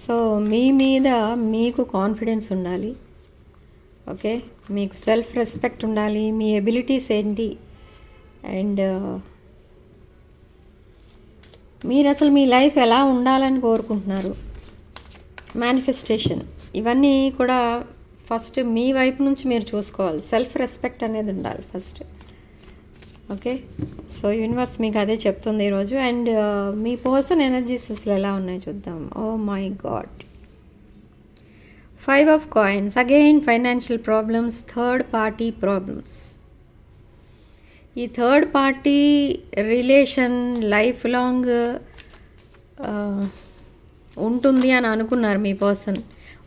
So మీ మీద మీకు confidence ఉండాలి. ఓకే, మీకు సెల్ఫ్ రెస్పెక్ట్ ఉండాలి. మీ ఎబిలిటీస్ ఏంటి అండ్ మీరు అసలు మీ లైఫ్ ఎలా ఉండాలని కోరుకుంటున్నారు, మేనిఫెస్టేషన్, ఇవన్నీ కూడా ఫస్ట్ మీ వైపు నుంచి మీరు చూసుకోవాలి. సెల్ఫ్ రెస్పెక్ట్ అనేది ఉండాలి ఫస్ట్. ఓకే, సో యూనివర్స్ మీకు అదే చెప్తుంది ఈరోజు. అండ్ మీ పర్సన్ ఎనర్జీస్ అసలు ఎలా ఉన్నాయో చూద్దాం. Oh my God, 5 of coins, again financial problems, third party problems. ఈ third party relation life long ఉంటుంది అని అనుకున్నారు మీ పర్సన్.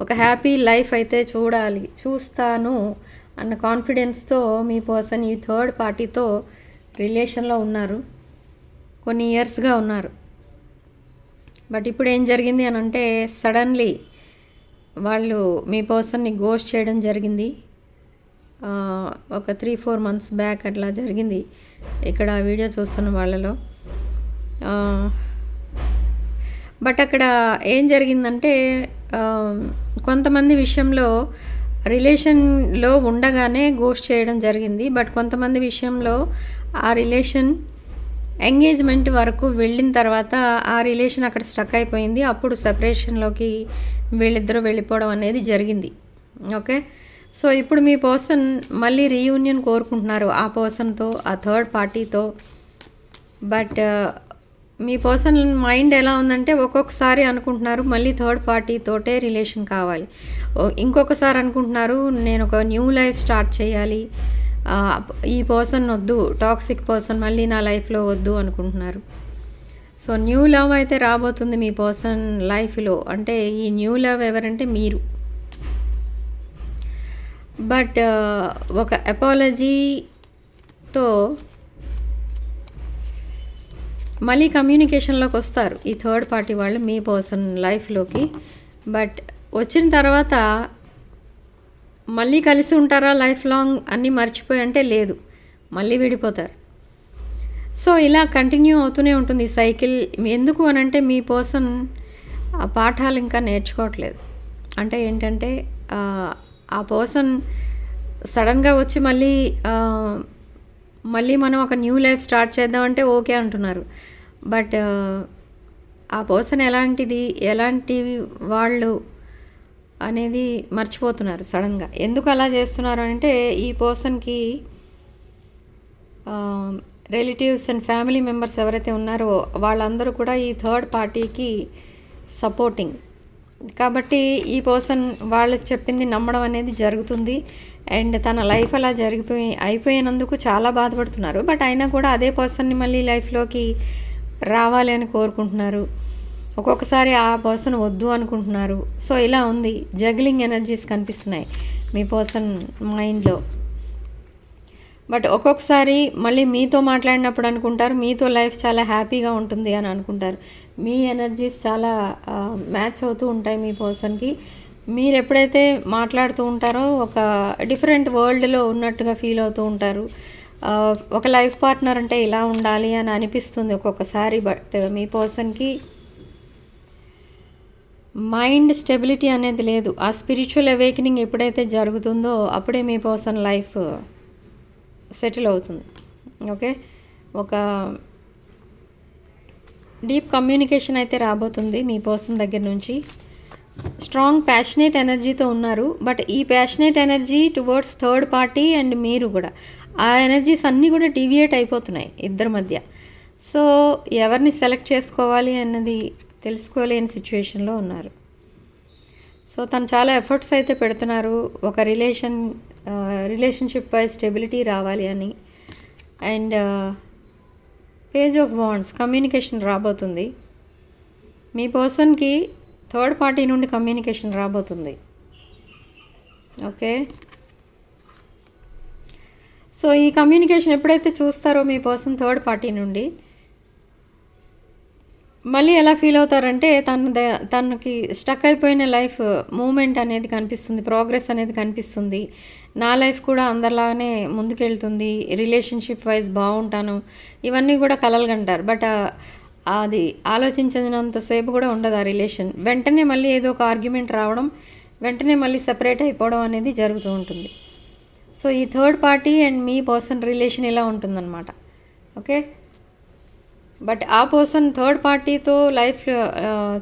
ఒక హ్యాపీ లైఫ్ అయితే చూస్తాను అన్న కాన్ఫిడెన్స్తో మీ పర్సన్ ఈ థర్డ్ పార్టీతో రిలేషన్లో ఉన్నారు, కొన్ని ఇయర్స్గా ఉన్నారు. బట్ ఇప్పుడు ఏం జరిగింది అని అంటే సడన్లీ వాళ్ళు మీ పర్సన్ని గోస్ట్ చేయడం జరిగింది. ఒక 3-4 months బ్యాక్ అట్లా జరిగింది ఇక్కడ వీడియో చూస్తున్న వాళ్ళలో. బట్ అక్కడ ఏం జరిగిందంటే కొంతమంది విషయంలో రిలేషన్లో ఉండగానే గోస్ట్ చేయడం జరిగింది. బట్ కొంతమంది విషయంలో ఆ రిలేషన్ ఎంగేజ్మెంట్ వరకు వెళ్ళిన తర్వాత ఆ రిలేషన్ అక్కడ స్టక్ అయిపోయింది. అప్పుడు సెపరేషన్లోకి వీళ్ళిద్దరూ వెళ్ళిపోవడం అనేది జరిగింది. ఓకే, సో ఇప్పుడు మీ పర్సన్ మళ్ళీ రీయూనియన్ కోరుకుంటున్నారు ఆ పర్సన్తో, ఆ థర్డ్ పార్టీతో. బట్ మీ పర్సన్ మైండ్ ఎలా ఉందంటే ఒక్కొక్కసారి అనుకుంటున్నారు మళ్ళీ థర్డ్ పార్టీతోటే రిలేషన్ కావాలి, ఇంకొకసారి అనుకుంటున్నారు నేను ఒక న్యూ లైఫ్ స్టార్ట్ చేయాలి, ఈ పర్సన్ వద్దు, టాక్సిక్ పర్సన్ మళ్ళీ నా లైఫ్లో వద్దు అనుకుంటున్నారు. సో న్యూ లవ్ అయితే రాబోతుంది మీ పర్సన్ లైఫ్లో. అంటే ఈ న్యూ లవ్ ఎవరంటే మీరు. బట్ ఒక అపాలజీతో మళ్ళీ కమ్యూనికేషన్లోకి వస్తారు ఈ థర్డ్ పార్టీ వాళ్ళు మీ పర్సన్ లైఫ్లోకి. బట్ వచ్చిన తర్వాత మళ్ళీ కలిసి ఉంటారా లైఫ్ లాంగ్ అన్నీ మర్చిపోయి అంటే లేదు, మళ్ళీ విడిపోతారు. సో ఇలా కంటిన్యూ అవుతూనే ఉంటుంది ఈ సైకిల్. ఎందుకు అనంటే మీ పర్సన్ ఆ పాఠాలు ఇంకా నేర్చుకోవట్లేదు. అంటే ఏంటంటే ఆ పర్సన్ సడన్గా వచ్చి మళ్ళీ మనం ఒక న్యూ లైఫ్ స్టార్ట్ చేద్దామంటే ఓకే అంటున్నారు. బట్ ఆ పర్సన్ ఎలాంటి వాళ్ళు అనేది మర్చిపోతున్నారు సడన్గా. ఎందుకు అలా చేస్తున్నారు అంటే ఈ పర్సన్కి రిలేటివ్స్ అండ్ ఫ్యామిలీ మెంబర్స్ ఎవరైతే ఉన్నారో వాళ్ళందరూ కూడా ఈ థర్డ్ పార్టీకి సపోర్టింగ్. కాబట్టి ఈ పర్సన్ వాళ్ళకి చెప్పింది నమ్మడం అనేది జరుగుతుంది. అండ్ తన లైఫ్ అలా అయిపోయినందుకు చాలా బాధపడుతున్నారు. బట్ అయినా కూడా అదే పర్సన్ని మళ్ళీ లైఫ్లోకి రావాలి అని కోరుకుంటున్నారు. ఒక్కొక్కసారి ఆ పర్సన్ వద్దు అనుకుంటున్నారు. సో ఇలా ఉంది, జగ్లింగ్ ఎనర్జీస్ కనిపిస్తున్నాయి మీ పర్సన్ మైండ్లో. బట్ ఒక్కొక్కసారి మళ్ళీ మీతో మాట్లాడినప్పుడు అనుకుంటారు మీతో లైఫ్ చాలా హ్యాపీగా ఉంటుంది అని అనుకుంటారు. మీ ఎనర్జీస్ చాలా మ్యాచ్ అవుతూ ఉంటాయి మీ పర్సన్కి. మీరు ఎప్పుడైతే మాట్లాడుతూ ఉంటారో ఒక డిఫరెంట్ వరల్డ్లో ఉన్నట్టుగా ఫీల్ అవుతూ ఉంటారు. ఒక లైఫ్ పార్ట్నర్ అంటే ఇలా ఉండాలి అని అనిపిస్తుంది ఒక్కొక్కసారి. బట్ మీ పర్సన్కి మైండ్ స్టెబిలిటీ అనేది లేదు. ఆ స్పిరిచువల్ అవేకనింగ్ ఎప్పుడైతే జరుగుతుందో అప్పుడే మీ పర్సన్ లైఫ్ సెటిల్ అవుతుంది. ఓకే, ఒక డీప్ కమ్యూనికేషన్ అయితే రాబోతుంది మీ పర్సన్ దగ్గర నుంచి. స్ట్రాంగ్ ప్యాషనేట్ ఎనర్జీతో ఉన్నారు. బట్ ఈ passionate energy towards third party and మీరు కూడా ఆ ఎనర్జీస్ అన్నీ కూడా డీవియేట్ అయిపోతున్నాయి ఇద్దరి మధ్య. సో ఎవరిని సెలెక్ట్ చేసుకోవాలి అన్నది తెలుసుకోలేని సిచ్యువేషన్లో ఉన్నారు. సో తను చాలా ఎఫర్ట్స్ అయితే పెడుతున్నారు ఒక రిలేషన్షిప్ వైజ్ స్టెబిలిటీ రావాలి అని. And page of wands, communication రాబోతుంది మీ పర్సన్కి. థర్డ్ పార్టీ నుండి కమ్యూనికేషన్ రాబోతుంది. ఓకే, సో ఈ కమ్యూనికేషన్ ఎప్పుడైతే చూస్తారో మీ పర్సన్ థర్డ్ పార్టీ నుండి మళ్ళీ ఎలా ఫీల్ అవుతారంటే తనకి స్టక్ అయిపోయిన లైఫ్ మూమెంట్ అనేది కనిపిస్తుంది, ప్రోగ్రెస్ అనేది కనిపిస్తుంది. నా లైఫ్ కూడా అందరిలాగానే ముందుకెళ్తుంది, రిలేషన్షిప్ వైజ్ బాగుంటాను, ఇవన్నీ కూడా కలలు కంటారు. బట్ అది ఆలోచించినంతసేపు కూడా ఉండదు ఆ రిలేషన్. వెంటనే మళ్ళీ ఏదో ఒక ఆర్గ్యుమెంట్ రావడం, వెంటనే మళ్ళీ సెపరేట్ అయిపోవడం అనేది జరుగుతూ ఉంటుంది. సో ఈ third party and me person relation ఇలా ఉంటుందన్నమాట. ఓకే, బట్ ఆ పర్సన్ థర్డ్ పార్టీతో లైఫ్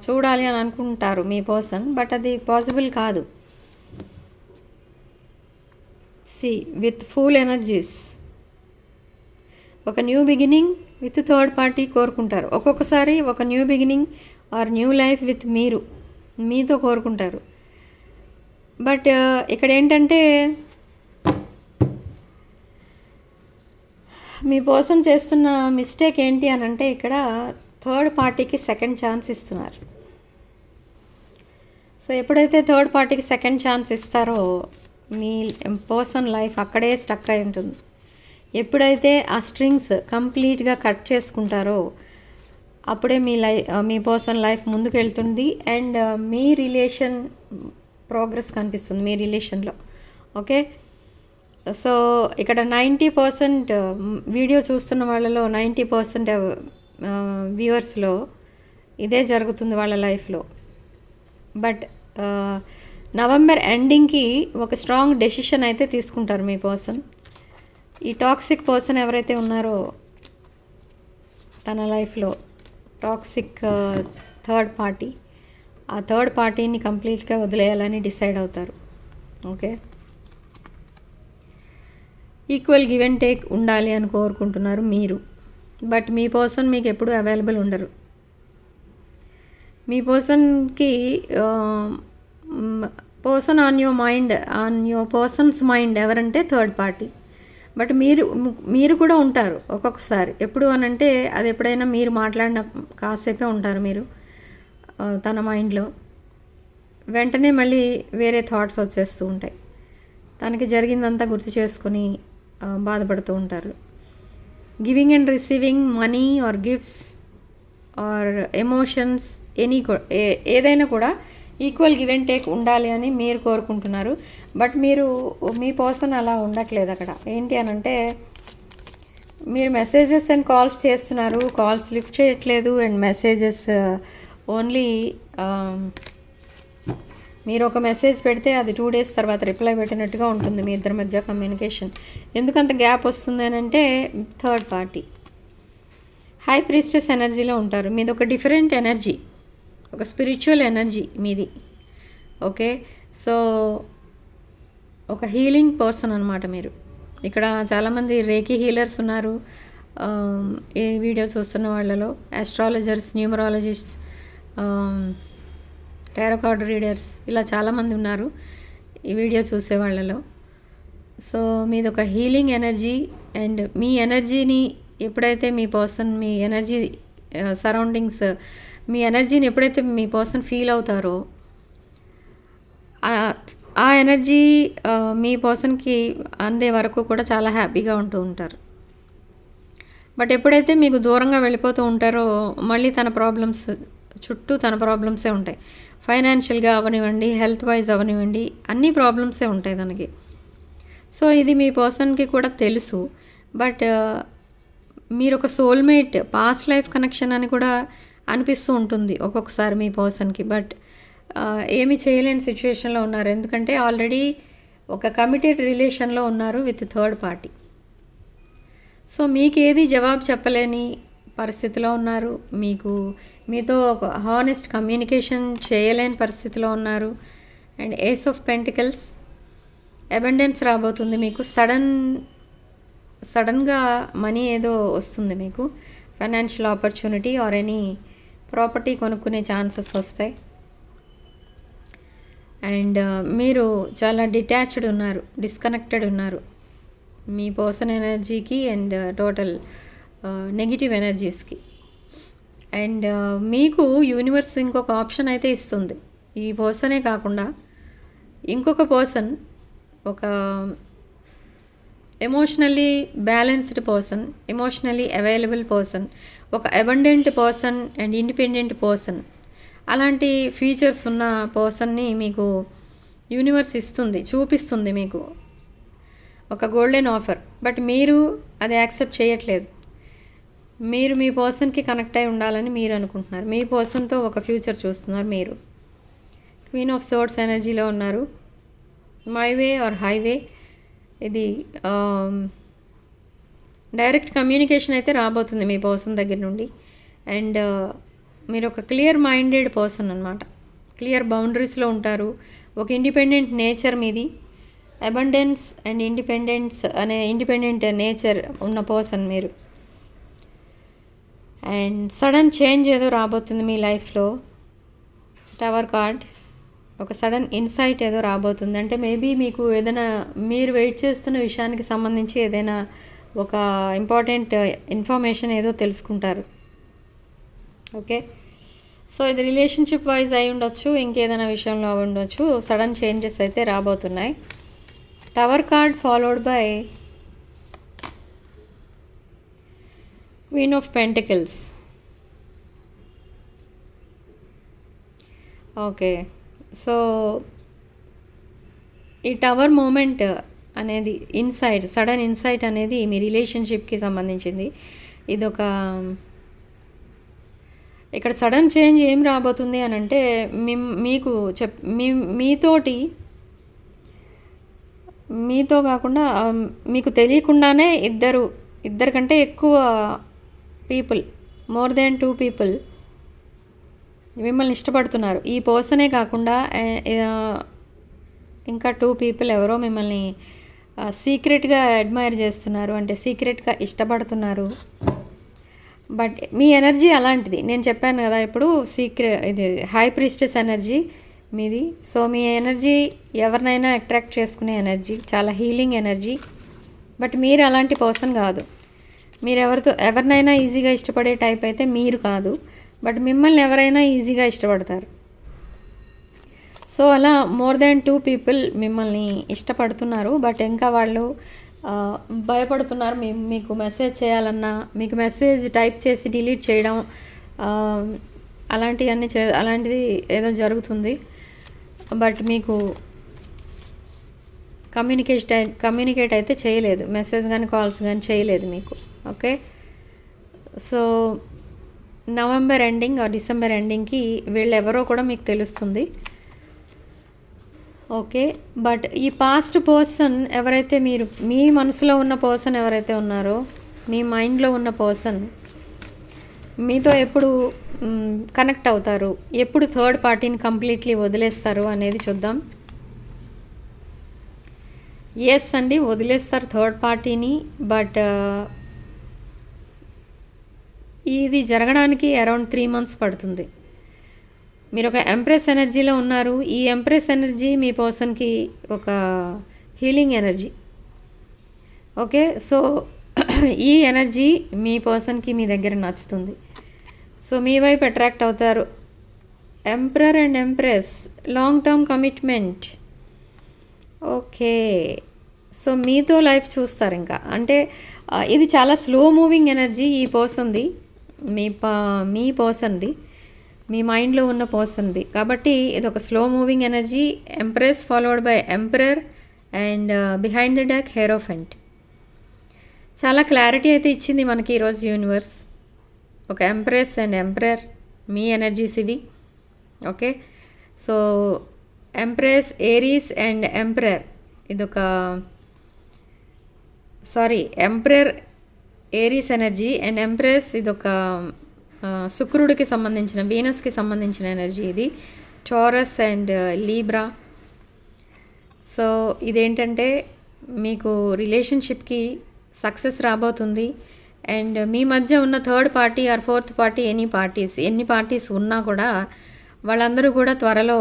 చూడాలి అని అనుకుంటారు మీ పర్సన్, బట్ అది పాసిబుల్ కాదు. సి విత్ ఫుల్ ఎనర్జీస్ ఒక new beginning with third party కోరుకుంటారు. ఒక్కొక్కసారి ఒక new beginning are new life with మీతో కోరుకుంటారు. బట్ ఇక్కడ ఏంటంటే మీ పర్సన్ చేస్తున్న మిస్టేక్ ఏంటి అని అంటే, ఇక్కడ థర్డ్ పార్టీకి సెకండ్ ఛాన్స్ ఇస్తున్నారు. సో ఎప్పుడైతే థర్డ్ పార్టీకి సెకండ్ ఛాన్స్ ఇస్తారో మీ పర్సన్ లైఫ్ అక్కడే స్టక్ అయి ఉంటుంది. ఎప్పుడైతే ఆ స్ట్రింగ్స్ కంప్లీట్గా కట్ చేసుకుంటారో అప్పుడే మీ పర్సన్ లైఫ్ ముందుకు వెళ్తుంది అండ్ మీ రిలేషన్ ప్రోగ్రెస్ కనిపిస్తుంది మీ రిలేషన్లో. ఓకే, సో ఇక్కడ 90% వీడియో చూస్తున్న వాళ్ళలో 90% వ్యూవర్స్లో ఇదే జరుగుతుంది వాళ్ళ లైఫ్లో. బట్ నవంబర్ ఎండింగ్కి ఒక స్ట్రాంగ్ డెసిషన్ అయితే తీసుకుంటారు మీ పర్సన్. ఈ టాక్సిక్ పర్సన్ ఎవరైతే ఉన్నారో తన లైఫ్లో టాక్సిక్ థర్డ్ పార్టీ, ఆ థర్డ్ పార్టీని కంప్లీట్గా వదిలేయాలని డిసైడ్ అవుతారు. Okay, equal give and take ఉండాలి అని కోరుకుంటున్నారు మీరు. బట్ మీ పర్సన్ మీకు ఎప్పుడూ అవైలబుల్ ఉండరు. మీ పర్సన్కి person on your persons mind ఎవరంటే థర్డ్ పార్టీ. బట్ మీరు కూడా ఉంటారు ఒక్కొక్కసారి. ఎప్పుడు అనంటే అది ఎప్పుడైనా మీరు మాట్లాడిన కాసేపే ఉంటారు మీరు తన మైండ్లో. వెంటనే మళ్ళీ వేరే థాట్స్ వచ్చేస్తూ ఉంటాయి. తనకి జరిగిందంతా గుర్తు చేసుకొని బాధపడుతూ ఉంటారు. Giving and receiving money or gifts or emotions ఏదైనా కూడా ఈక్వల్ గివ్ అండ్ టేక్ ఉండాలి అని మీరు కోరుకుంటున్నారు. బట్ మీ పర్సన్ అలా ఉండట్లేదు. అక్కడ ఏంటి అని అంటే, మీరు మెసేజెస్ అండ్ కాల్స్ చేస్తున్నారు, కాల్స్ లిఫ్ట్ చేయట్లేదు అండ్ మెసేజెస్ ఓన్లీ మీరు ఒక మెసేజ్ పెడితే అది 2 days తర్వాత రిప్లై పెట్టినట్టుగా ఉంటుంది మీ ఇద్దరి మధ్య కమ్యూనికేషన్. ఎందుకంత గ్యాప్ వస్తుంది అని అంటే థర్డ్ పార్టీ హై ప్రీస్టెస్ ఎనర్జీలో ఉంటారు. మీది ఒక డిఫరెంట్ ఎనర్జీ, ఒక స్పిరిచువల్ ఎనర్జీ మీది. ఓకే, సో ఒక హీలింగ్ పర్సన్ అనమాట మీరు. ఇక్కడ చాలామంది రేకీ హీలర్స్ ఉన్నారు ఈ వీడియో చూస్తున్న వాళ్ళలో. ఆస్ట్రాలజర్స్, న్యూమరాలజిస్ట్స్, టారో కార్డ్ రీడర్స్, ఇలా చాలామంది ఉన్నారు ఈ వీడియో చూసే వాళ్ళలో. సో మీది ఒక హీలింగ్ ఎనర్జీ అండ్ మీ ఎనర్జీని ఎప్పుడైతే మీ పర్సన్ మీ ఎనర్జీ సరౌండింగ్స్ మీ ఎనర్జీని ఎప్పుడైతే మీ పర్సన్ ఫీల్ అవుతారో ఆ ఎనర్జీ మీ పర్సన్కి అందే వరకు కూడా చాలా హ్యాపీగా ఉంటూ ఉంటారు. బట్ ఎప్పుడైతే మీకు దూరంగా వెళ్ళిపోతూ ఉంటారో మళ్ళీ తన ప్రాబ్లమ్సే ఉంటాయి. ఫైనాన్షియల్గా అవనివ్వండి, హెల్త్ వైజ్ అవనివ్వండి, అన్ని ప్రాబ్లమ్సే ఉంటాయి తనకి. సో ఇది మీ పర్సన్కి కూడా తెలుసు. బట్ మీరు ఒక సోల్మేట్, పాస్ట్ లైఫ్ కనెక్షన్ అని కూడా అనిపిస్తూ ఉంటుంది ఒక్కొక్కసారి మీ పర్సన్కి. బట్ ఏమీ చేయలేని సిచ్యువేషన్లో ఉన్నారు. ఎందుకంటే ఆల్రెడీ ఒక కమిటెడ్ రిలేషన్లో ఉన్నారు విత్ థర్డ్ పార్టీ. సో మీకేది జవాబు చెప్పలేని పరిస్థితిలో ఉన్నారు. మీతో ఒక హానెస్ట్ కమ్యూనికేషన్ చేయలేని పరిస్థితిలో ఉన్నారు. And ace of pentacles, abundance రాబోతుంది మీకు. సడన్గా మనీ ఏదో వస్తుంది మీకు, financial opportunity or any property కొనుక్కునే ఛాన్సెస్ వస్తాయి. అండ్ మీరు చాలా డిటాచ్డ్ ఉన్నారు, డిస్కనెక్టెడ్ ఉన్నారు మీ పర్సన్ ఎనర్జీకి అండ్ టోటల్ నెగిటివ్ ఎనర్జీస్కి. అండ్ మీకు యూనివర్స్ ఇంకొక ఆప్షన్ అయితే ఇస్తుంది. ఈ పర్సనే కాకుండా ఇంకొక పర్సన్, ఒక emotionally balanced person, emotionally available person, ఒక abundant person and independent person, అలాంటి ఫీచర్స్ ఉన్న పర్సన్ని మీకు యూనివర్స్ చూపిస్తుంది మీకు ఒక గోల్డెన్ ఆఫర్. బట్ మీరు అది యాక్సెప్ట్ చేయట్లేదు. మీరు మీ పర్సన్కి కనెక్ట్ అయి ఉండాలని మీరు అనుకుంటున్నారు. మీ పర్సన్తో ఒక ఫ్యూచర్ చూస్తున్నారు మీరు. క్వీన్ ఆఫ్ సోర్డ్స్ ఎనర్జీలో ఉన్నారు. మై వే ఆర్ హైవే, ఇది డైరెక్ట్ కమ్యూనికేషన్ అయితే రాబోతుంది మీ పర్సన్ దగ్గర నుండి. అండ్ మీరు ఒక క్లియర్ మైండెడ్ పర్సన్ అనమాట. క్లియర్ బౌండరీస్లో ఉంటారు. ఒక ఇండిపెండెంట్ నేచర్ మీది. అబండెన్స్ అండ్ ఇండిపెండెంట్ నేచర్ ఉన్న పర్సన్ మీరు. అండ్ సడన్ చేంజ్ ఏదో రాబోతుంది మీ లైఫ్లో. టవర్ కార్డ్, ఒక సడన్ ఇన్సైట్ ఏదో రాబోతుంది. అంటే మేబీ మీకు ఏదైనా మీరు వెయిట్ చేస్తున్న విషయానికి సంబంధించి ఏదైనా ఒక ఇంపార్టెంట్ ఇన్ఫర్మేషన్ ఏదో తెలుసుకుంటారు. ఓకే, సో ఇది రిలేషన్షిప్ వైజ్ అయి ఉండొచ్చు, ఇంకేదైనా విషయంలో అయి ఉండొచ్చు. సడన్ చేంజెస్ అయితే రాబోతున్నాయి. Tower card followed by queen of pentacles. Okay, so ఈ టవర్ మూమెంట్ అనేది సడన్ ఇన్సైట్ అనేది మీ రిలేషన్షిప్కి సంబంధించింది. ఇదొక ఇక్కడ సడన్ చేంజ్ ఏం రాబోతుంది అని అంటే మీకు మీతో కాకుండా మీకు తెలియకుండానే ఇద్దరు కంటే ఎక్కువ పీపుల్, మోర్ దెన్ 2 పీపుల్ మిమ్మల్ని ఇష్టపడుతున్నారు. ఈ పర్సనే కాకుండా ఇంకా 2 పీపుల్ ఎవరో మిమ్మల్ని సీక్రెట్గా అడ్మైర్ చేస్తున్నారు, అంటే సీక్రెట్గా ఇష్టపడుతున్నారు. బట్ మీ ఎనర్జీ అలాంటిది. నేను చెప్పాను కదా ఇప్పుడు, ఇది హై ప్రీస్టెస్ ఎనర్జీ మీది. సో మీ ఎనర్జీ ఎవరినైనా అట్రాక్ట్ చేసుకునే ఎనర్జీ, చాలా హీలింగ్ ఎనర్జీ. బట్ మీరు అలాంటి పర్సన్ కాదు. మీరు ఎవరినైనా ఈజీగా ఇష్టపడే టైప్ అయితే మీరు కాదు. బట్ మిమ్మల్ని ఎవరైనా ఈజీగా ఇష్టపడతారు. సో అలా మోర్ దాన్ 2 పీపుల్ మిమ్మల్ని ఇష్టపడుతున్నారు. బట్ ఇంకా వాళ్ళు భయపడుతున్నారు. మీకు మెసేజ్ చేయాలన్నా, మీకు మెసేజ్ టైప్ చేసి డిలీట్ చేయడం, అలాంటిది ఏదో జరుగుతుంది. బట్ మీకు కమ్యూనికేట్ అయితే చేయలేదు. మెసేజ్ కానీ కాల్స్ కానీ చేయలేదు మీకు. Okay, so November ending or December ఎండింగ్కి వీళ్ళెవరో కూడా మీకు తెలుస్తుంది. ఓకే, బట్ ఈ పాస్ట్ పర్సన్ ఎవరైతే మీ మనసులో ఉన్న పర్సన్ ఎవరైతే ఉన్నారో, మీ మైండ్లో ఉన్న పర్సన్ మీతో ఎప్పుడు కనెక్ట్ అవుతారు, ఎప్పుడు థర్డ్ పార్టీని కంప్లీట్లీ వదిలేస్తారు అనేది చూద్దాం. ఎస్ అండి, వదిలేస్తారు థర్డ్ పార్టీని. బట్ ఇది జరగడానికి అరౌండ్ 3 months పడుతుంది. మీరు ఒక ఎంప్రెస్ ఎనర్జీలో ఉన్నారు. ఈ ఎంప్రెస్ ఎనర్జీ మీ పర్సన్కి ఒక హీలింగ్ ఎనర్జీ. ఓకే, సో ఈ ఎనర్జీ మీ పర్సన్కి మీ దగ్గర నచ్చుతుంది. సో మీ వైపు అట్రాక్ట్ అవుతారు. Emperor and empress, long term commitment. Okay, so మీతో లైఫ్ చూస్తారు ఇంకా. అంటే ఇది చాలా స్లో మూవింగ్ ఎనర్జీ ఈ పర్సన్ది, మీ పర్సన్ది, మీ మైండ్లో ఉన్న పర్సన్ది. కాబట్టి ఇది ఒక slow moving energy. Empress followed by emperor and behind the deck hierophant. చాలా క్లారిటీ అయితే ఇచ్చింది మనకి ఈరోజు యూనివర్స్. ఒక ఎంప్రెస్ అండ్ ఎంపరర్ మీ ఎనర్జీస్ ఇవి. Okay, so empress, Aries and emperor, ఇదొక emperor Aries energy and empress ఇదొక శుక్రుడికి సంబంధించిన, వీనస్కి సంబంధించిన ఎనర్జీ ఇది. Taurus and Libra. సో ఇదేంటంటే మీకు రిలేషన్షిప్కి సక్సెస్ రాబోతుంది. అండ్ మీ మధ్య ఉన్న third party or fourth party, ఎన్ని పార్టీస్ ఉన్నా కూడా వాళ్ళందరూ కూడా త్వరలో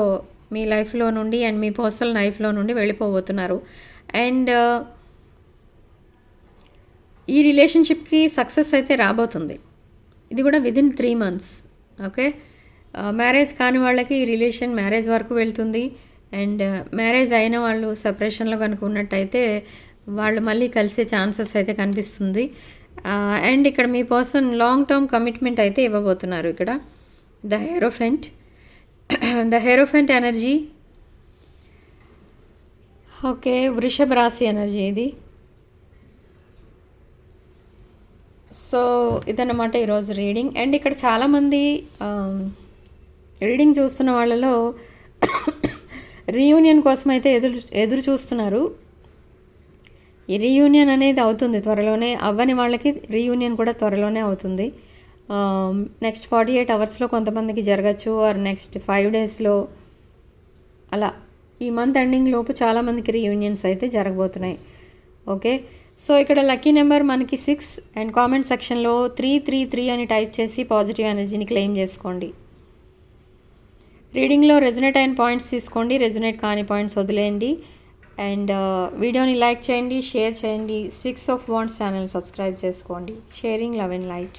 మీ లైఫ్లో నుండి అండ్ మీ పర్సనల్ లైఫ్లో నుండి వెళ్ళిపోబోతున్నారు. అండ్ ఈ రిలేషన్షిప్కి సక్సెస్ అయితే రాబోతుంది. ఇది కూడా విదిన్ 3 months. ఓకే, మ్యారేజ్ కాని వాళ్ళకి ఈ రిలేషన్ మ్యారేజ్ వరకు వెళ్తుంది. అండ్ మ్యారేజ్ అయిన వాళ్ళు సెపరేషన్లో కనుక ఉన్నట్టయితే వాళ్ళు మళ్ళీ కలిసే ఛాన్సెస్ అయితే కనిపిస్తుంది. అండ్ ఇక్కడ మీ పర్సన్ లాంగ్ టర్మ్ కమిట్మెంట్ అయితే ఇవ్వబోతున్నారు. ఇక్కడ ద హెరోఫెంట్ ఎనర్జీ. ఓకే, వృషభ రాశి ఎనర్జీ ఇది. సో ఇదన్నమాట ఈరోజు రీడింగ్. అండ్ ఇక్కడ చాలామంది రీడింగ్ చూస్తున్న వాళ్ళలో రీయూనియన్ కోసం అయితే ఎదురు చూస్తున్నారు. ఈ రీయూనియన్ అనేది అవుతుంది త్వరలోనే. అవ్వని వాళ్ళకి రీయూనియన్ కూడా త్వరలోనే అవుతుంది. నెక్స్ట్ 48 అవర్స్లో కొంతమందికి జరగచ్చు, ఆర్ నెక్స్ట్ 5 డేస్లో, అలా ఈ మంత్ ఎండింగ్ లోపు చాలామందికి రీయూనియన్స్ అయితే జరగబోతున్నాయి. ఓకే, సో ఇక్కడ లక్కీ నెంబర్ మనకి 6 అండ్ కామెంట్ సెక్షన్లో 333 అని టైప్ చేసి పాజిటివ్ ఎనర్జీని క్లెయిమ్ చేసుకోండి. రీడింగ్లో రెజొనేట్ అయిన పాయింట్స్ తీసుకోండి, రెజొనేట్ కాని పాయింట్స్ వదిలేయండి. అండ్ వీడియోని లైక్ చేయండి, షేర్ చేయండి. 6 of Wands ఛానల్ సబ్స్క్రైబ్ చేసుకోండి. Sharing love and light.